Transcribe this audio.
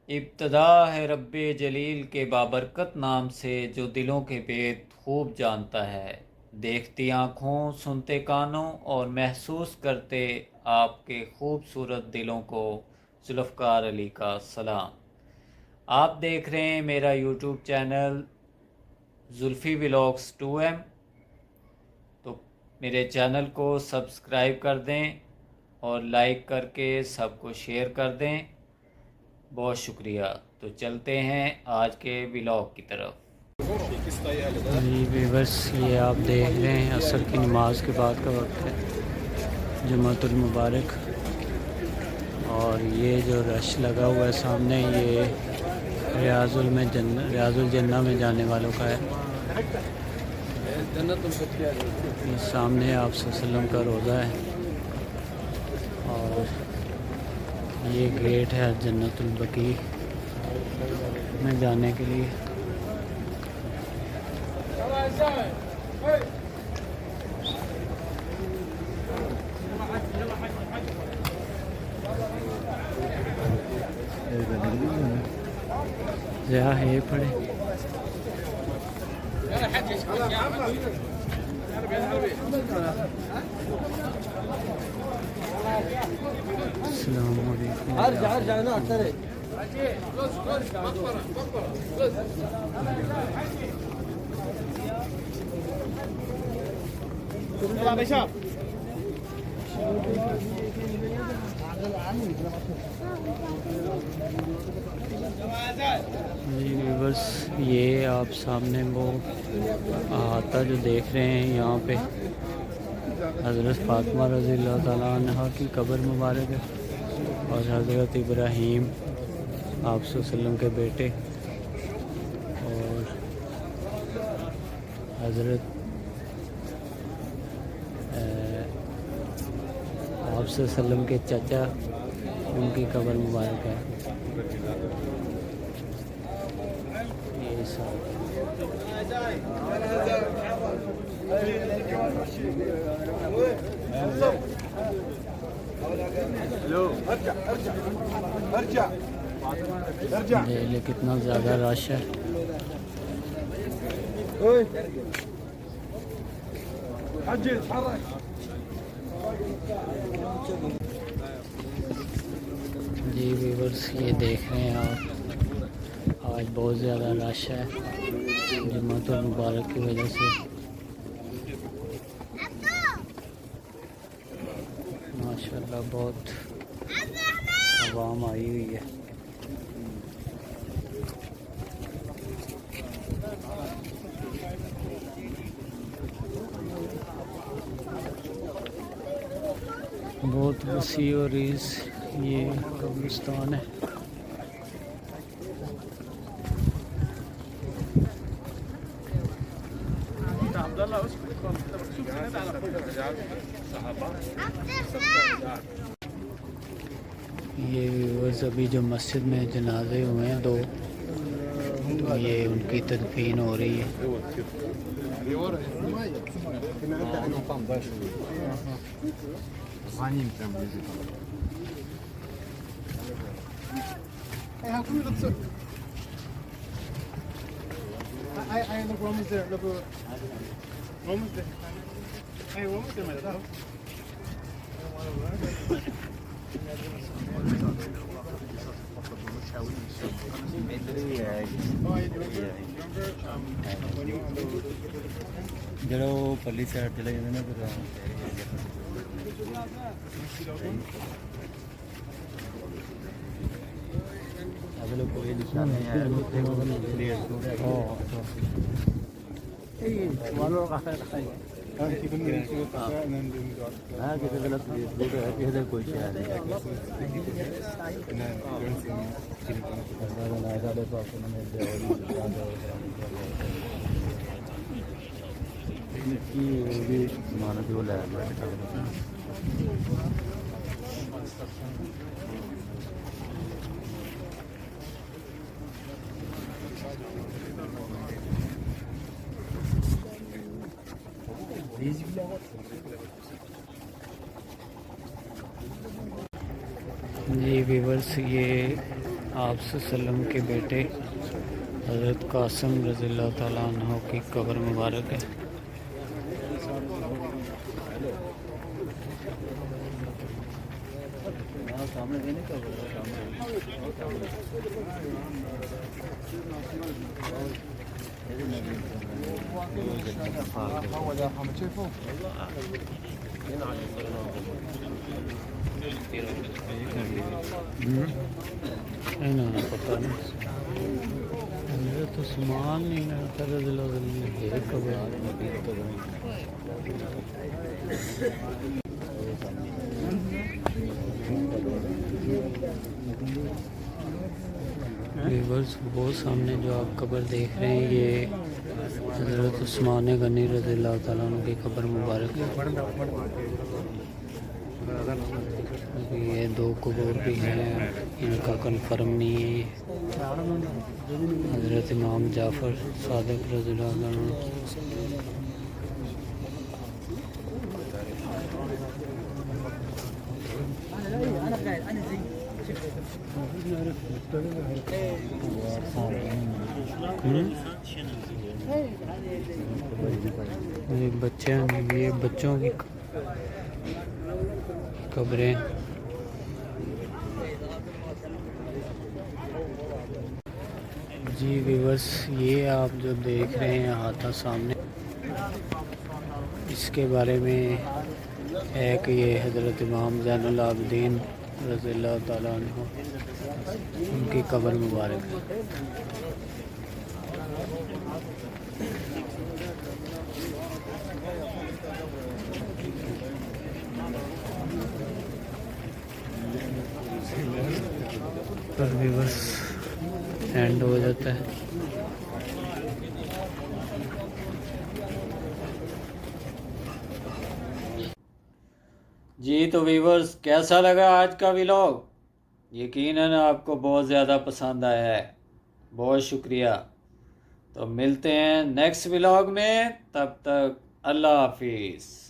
इब्तदा है रब्बे जलील के बाबरकत नाम से, जो दिलों के भेद खूब जानता है। देखती आँखों, सुनते कानों और महसूस करते आपके खूबसूरत दिलों को जुल्फ़कार अली का सलाम। आप देख रहे हैं मेरा YouTube channel Zulfi vlogs 2M। तो मेरे चैनल को सब्सक्राइब कर दें और लाइक करके सबको शेयर कर दें। बहुत शुक्रिया। तो चलते हैं आज के व्लॉग की तरफ। जी व्यूअर्स, ये आप देख रहे हैं असर की नमाज के बाद का वक्त है, जुम्मतुल मुबारक। और ये जो रश लगा हुआ है सामने, ये रियाजुल जन्ना में जाने वालों का है। ये सामने आप सल्लम का रोज़ा है और ये गेट है जन्नतुल बकी में जाने के लिए। या है पड़े बस ये आप सामने वो अहाता जो देख रहे हैं, यहाँ पे हज़रत फातिमा रज़ी अल्लाह ताला अन्हा की कब्र मुबारक है और हज़रत इब्राहीम आप सल्लम के बेटे और हज़रत आप सल्लम के चाचा, उनकी कब्र मुबारक है। ये सब ले कितना ज़्यादा रश है। जी व्यूअर्स, ये देख रहे हैं आप, आज बहुत ज़्यादा रश है जुम्मतुल मुबारक की वजह से। माशाल्लाह बहुत आवाम आई हुई है। बहुत वसी और ये कब्रिस्तान है। ये व्यूअर्स, अभी जो मस्जिद में जनाजे हुए हैं दो, तो ये उनकी तदफीन हो रही है। जो पल्ली साइड चले जाते ना फिर अगले कोई निशान नहीं है। हाँ किसी गलत है कोई शायद मानो जो लाया जी व्यूअर्स, ये आप सल्लम के बेटे हज़रत कासिम रज़ियल्लाहु ताला अन्हु की कब्र मुबारक है। सामने देने का इन्होंने पता नहीं मेरा तो सामान नहीं ना है कब्र। व्यूअर्स वो सामने जो आप कब्र देख रहे हैं ये हज़रत उस्मान गनी रज़ियल्लाहु ताला अन्हु की कब्र मुबारक है। ये दो कब्र भी हैं, इनका कंफर्म नहीं है। हज़रत इमाम जाफ़र सादिक रज़ियल्लाहु अन्हु ये बच्चे ये बच्चों की कब्रें। जी व्यूअर्स ये आप जो देख रहे हैं हाथा सामने, इसके बारे में है कि ये हज़रत इमाम ज़ैनुल आबिदीन रज़ियल्लाहु ताला अन्हु उनकी कब्र मुबारक है। पर भी बस एंड हो जाता है। जी तो व्यूवर्स कैसा लगा आज का व्लॉग? यकीनन आपको बहुत ज़्यादा पसंद आया है, बहुत शुक्रिया। तो मिलते हैं नेक्स्ट व्लॉग में, तब तक अल्लाह हाफिज़।